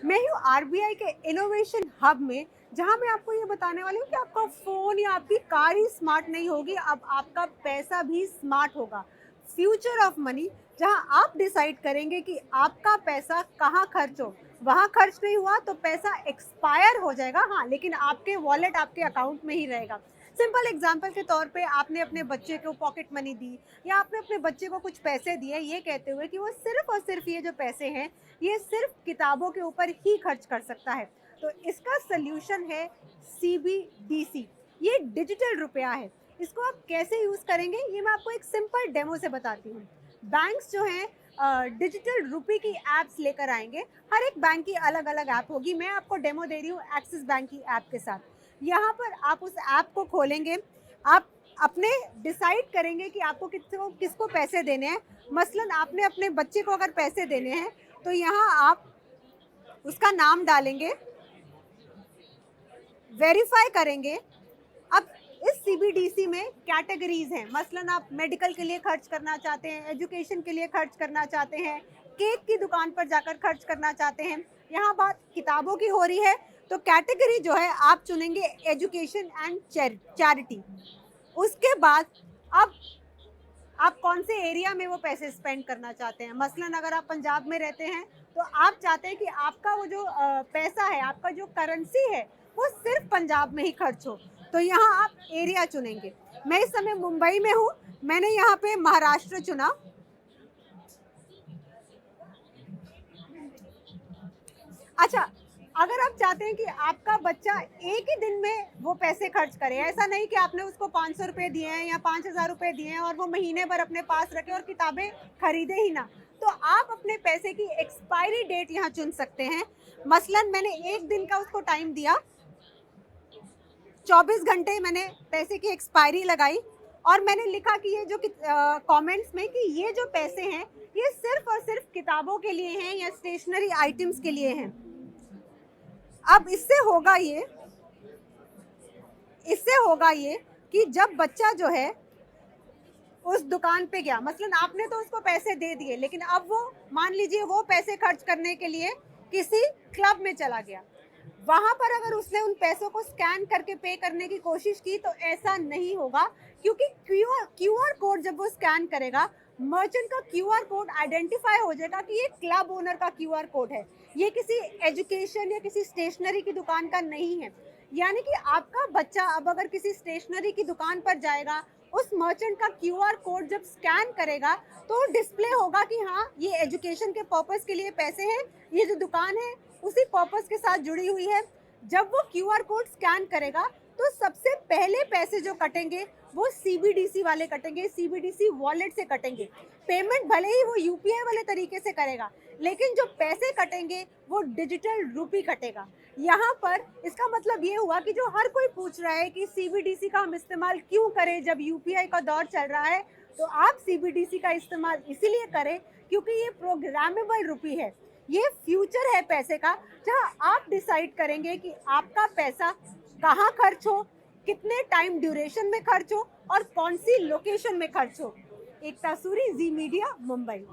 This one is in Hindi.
मैं हूँ आरबीआई के इनोवेशन हब में, जहाँ मैं आपको ये बताने वाली हूँ कि आपका फ़ोन या आपकी कार ही स्मार्ट नहीं होगी, अब आपका पैसा भी स्मार्ट होगा। फ्यूचर ऑफ मनी, जहाँ आप डिसाइड करेंगे कि आपका पैसा कहाँ खर्च हो। वहाँ खर्च नहीं हुआ तो पैसा एक्सपायर हो जाएगा, हाँ, लेकिन आपके वॉलेट, आपके अकाउंट में ही रहेगा। सिंपल एग्जांपल के तौर पे आपने अपने बच्चे को पॉकेट मनी दी, या आपने अपने बच्चे को कुछ पैसे दिए ये कहते हुए कि वो सिर्फ और सिर्फ ये जो पैसे हैं ये सिर्फ किताबों के ऊपर ही खर्च कर सकता है। तो इसका सल्यूशन है सीबीडीसी। ये डिजिटल रुपया है। इसको आप कैसे यूज करेंगे ये मैं आपको एक सिंपल डेमो से बताती हूँ। बैंक्स जो हैं डिजिटल रुपये की एप्स लेकर आएंगे। हर एक बैंक की अलग अलग ऐप होगी। मैं आपको डेमो दे रही हूँ एक्सिस बैंक की ऐप के साथ। यहाँ पर आप उस ऐप को खोलेंगे। आप अपने डिसाइड करेंगे कि आपको किसको पैसे देने हैं। मसलन आपने अपने बच्चे को अगर पैसे देने हैं तो यहाँ आप उसका नाम डालेंगे, वेरीफाई करेंगे। अब इस सीबीडीसी में कैटेगरीज हैं। मसलन आप मेडिकल के लिए खर्च करना चाहते हैं, एजुकेशन के लिए खर्च करना चाहते हैं, केक की दुकान पर जाकर खर्च करना चाहते हैं। यहाँ बात किताबों की हो रही है तो कैटेगरी जो है आप चुनेंगे एजुकेशन एंड चैरिटी। उसके बाद अब आप कौन से एरिया में वो पैसे स्पेंड करना चाहते हैं। मसलन अगर आप पंजाब में रहते हैं तो आप चाहते हैं कि आपका वो जो पैसा है, आपका जो करेंसी है वो सिर्फ पंजाब में ही खर्च हो, तो यहाँ आप एरिया चुनेंगे। मैं इस समय मुंबई में हूँ, मैंने यहाँ पे महाराष्ट्र चुना। अच्छा, अगर आप चाहते हैं कि आपका बच्चा एक ही दिन में वो पैसे खर्च करे, ऐसा नहीं कि आपने उसको 500 रुपये दिए हैं या 5,000 रुपये दिए हैं और वो महीने भर अपने पास रखे और किताबें खरीदे ही ना, तो आप अपने पैसे की एक्सपायरी डेट यहाँ चुन सकते हैं। मसलन मैंने एक दिन का उसको टाइम दिया, 24 घंटे मैंने पैसे की एक्सपायरी लगाई और मैंने लिखा कि ये जो कमेंट्स में कि ये जो पैसे हैं ये सिर्फ और सिर्फ किताबों के लिए हैं या स्टेशनरी आइटम्स के लिए हैं। अब इससे होगा ये कि जब बच्चा जो है उस दुकान पे गया, मसलन आपने तो उसको पैसे दे दिए, लेकिन अब वो मान लीजिए वो पैसे खर्च करने के लिए किसी क्लब में चला गया। वहां पर अगर उसने उन पैसों को स्कैन करके पे करने की कोशिश की तो ऐसा नहीं होगा, क्योंकि क्यूआर कोड जब वो स्कैन करेगा, मर्चेंट का क्यूआर कोड आइडेंटिफाई हो जाएगा कि ये क्लब ओनर का क्यूआर कोड है, ये किसी एजुकेशन या किसी स्टेशनरी की दुकान का नहीं है। यानी कि आपका बच्चा अब अगर किसी स्टेशनरी की दुकान पर जाएगा, उस मर्चेंट का क्यूआर कोड जब स्कैन करेगा तो डिस्प्ले होगा कि हाँ ये एजुकेशन के पर्पस के लिए पैसे हैं, ये जो दुकान है उसी पर्पस के साथ जुड़ी हुई है। जब वो क्यूआर कोड स्कैन करेगा तो सबसे पहले पैसे जो कटेंगे वो सीबीडीसी वाले कटेंगे, सीबीडीसी वॉलेट से कटेंगे। पेमेंट भले ही वो यूपीआई वाले तरीके से करेगा, लेकिन जो पैसे कटेंगे वो डिजिटल रूपी कटेगा। यहाँ पर इसका मतलब ये हुआ कि जो हर कोई पूछ रहा है कि सीबीडीसी का हम इस्तेमाल क्यों करें जब यूपीआई का दौर चल रहा है, तो आप सीबीडीसी का इस्तेमाल इसीलिए करें क्योंकि ये प्रोग्रामेबल रूपी है। ये फ्यूचर है पैसे का, जहाँ आप डिसाइड करेंगे कि आपका पैसा कहाँ खर्च हो, कितने टाइम ड्यूरेशन में खर्च हो और कौन सी लोकेशन में खर्च हो। एकता सूरी, जी मीडिया, मुंबई।